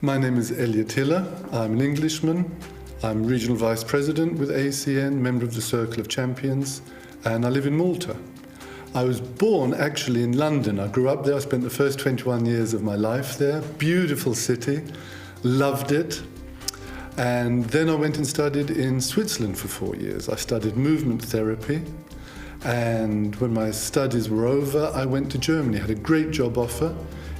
My name is Elliot Hiller. I'm an Englishman. I'm Regional Vice President with ACN, member of the Circle of Champions, and I live in Malta. I was born actually in London. I grew up there. I spent the first 21 years of my life there. Beautiful city, loved it. And then I went and studied in Switzerland for 4 years. I studied movement therapy. And when my studies were over, I went to Germany. I had a great job offer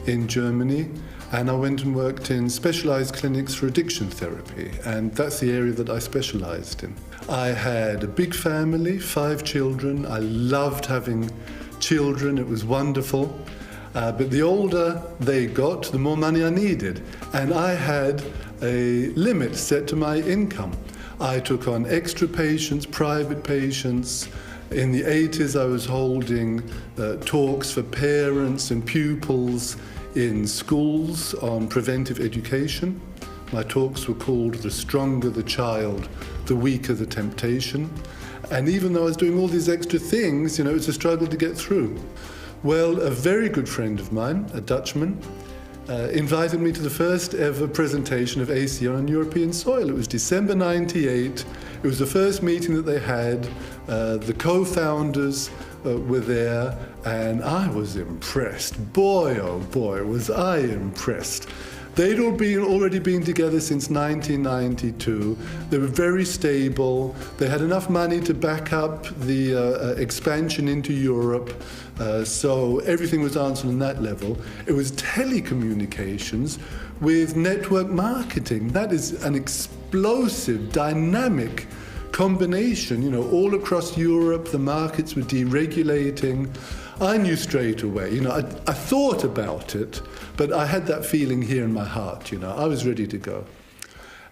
in Germany. And I went and worked in specialized clinics for addiction therapy, and that's the area that I specialized in. I had a big family, 5 children. I loved having children, it was wonderful. But the older they got, the more money I needed. And I had a limit set to my income. I took on extra patients, private patients. In the 80s, I was holding talks for parents and pupils in schools on preventive education. My talks were called "The Stronger the Child, the Weaker the Temptation." And even though I was doing all these extra things, it was a struggle to get through. Well, a very good friend of mine, a Dutchman, invited me to the first ever presentation of ACN on European soil. It was December '98. It was the first meeting that they had. The co-founders were there, and I was impressed. Boy, oh boy, was I impressed. They'd already been together since 1992. They were very stable. They had enough money to back up the expansion into Europe, so everything was answered on that level. It was telecommunications with network marketing. That is an explosive, dynamic combination. All across Europe, the markets were deregulating. I knew straight away. I thought about it, but I had that feeling here in my heart. I was ready to go.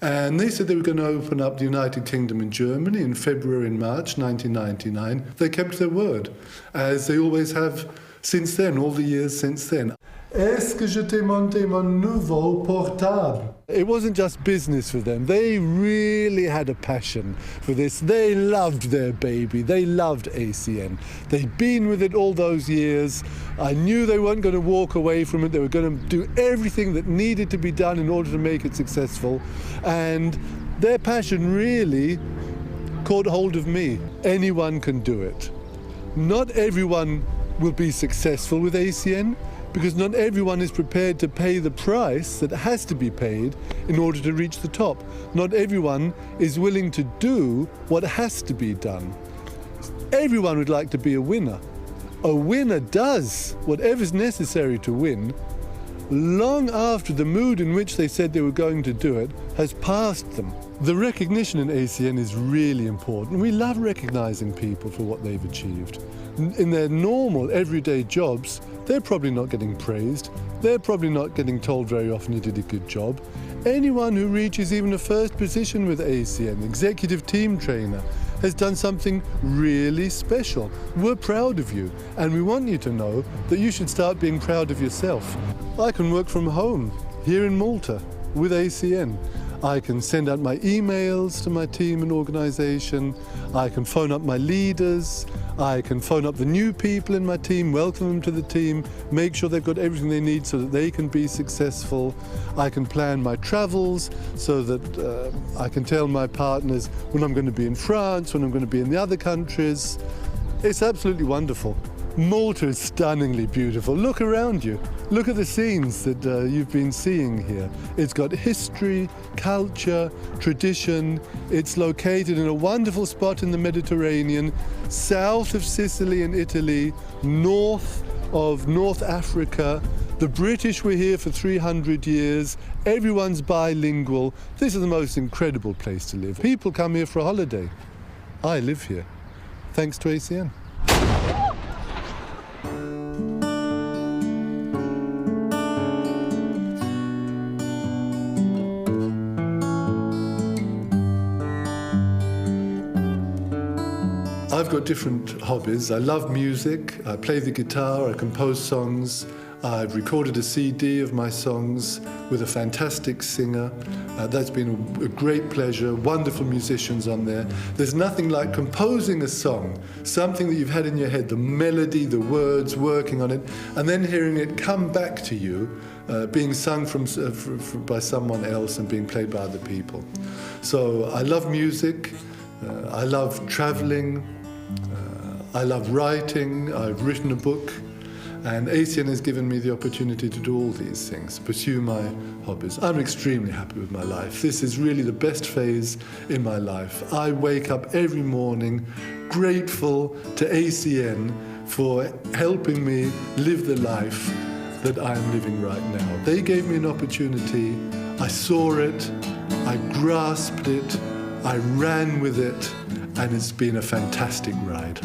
And they said they were going to open up the United Kingdom and Germany in February and March 1999. They kept their word, as they always have since then, all the years since then. Est-ce que je t'ai monté mon nouveau portable? It wasn't just business for them. They really had a passion for this. They loved their baby. They loved ACN. They'd been with it all those years. I knew they weren't going to walk away from it. They were going to do everything that needed to be done in order to make it successful. And their passion really caught hold of me. Anyone can do it. Not everyone will be successful with ACN, because not everyone is prepared to pay the price that has to be paid in order to reach the top. Not everyone is willing to do what has to be done. Everyone would like to be a winner. A winner does whatever's necessary to win long after the mood in which they said they were going to do it has passed them. The recognition in ACN is really important. We love recognizing people for what they've achieved. In their normal, everyday jobs, they're probably not getting praised. They're probably not getting told very often you did a good job. Anyone who reaches even a first position with ACN, executive team trainer, has done something really special. We're proud of you, and we want you to know that you should start being proud of yourself. I can work from home here in Malta with ACN. I can send out my emails to my team and organization. I can phone up my leaders. I can phone up the new people in my team, welcome them to the team, make sure they've got everything they need so that they can be successful. I can plan my travels so that I can tell my partners when I'm going to be in France, when I'm going to be in the other countries. It's absolutely wonderful. Malta is stunningly beautiful. Look around you. Look at the scenes that you've been seeing here. It's got history, culture, tradition. It's located in a wonderful spot in the Mediterranean, south of Sicily and Italy, north of North Africa. The British were here for 300 years. Everyone's bilingual. This is the most incredible place to live. People come here for a holiday. I live here, thanks to ACN. I've got different hobbies. I love music. I play the guitar. I compose songs. I've recorded a CD of my songs with a fantastic singer. That's been a great pleasure, wonderful musicians on there. There's nothing like composing a song, something that you've had in your head, the melody, the words, working on it, and then hearing it come back to you, being sung by someone else and being played by other people. So I love music, I love traveling, I love writing, I've written a book, and ACN has given me the opportunity to do all these things, pursue my hobbies. I'm extremely happy with my life. This is really the best phase in my life. I wake up every morning grateful to ACN for helping me live the life that I am living right now. They gave me an opportunity, I saw it, I grasped it, I ran with it, and it's been a fantastic ride.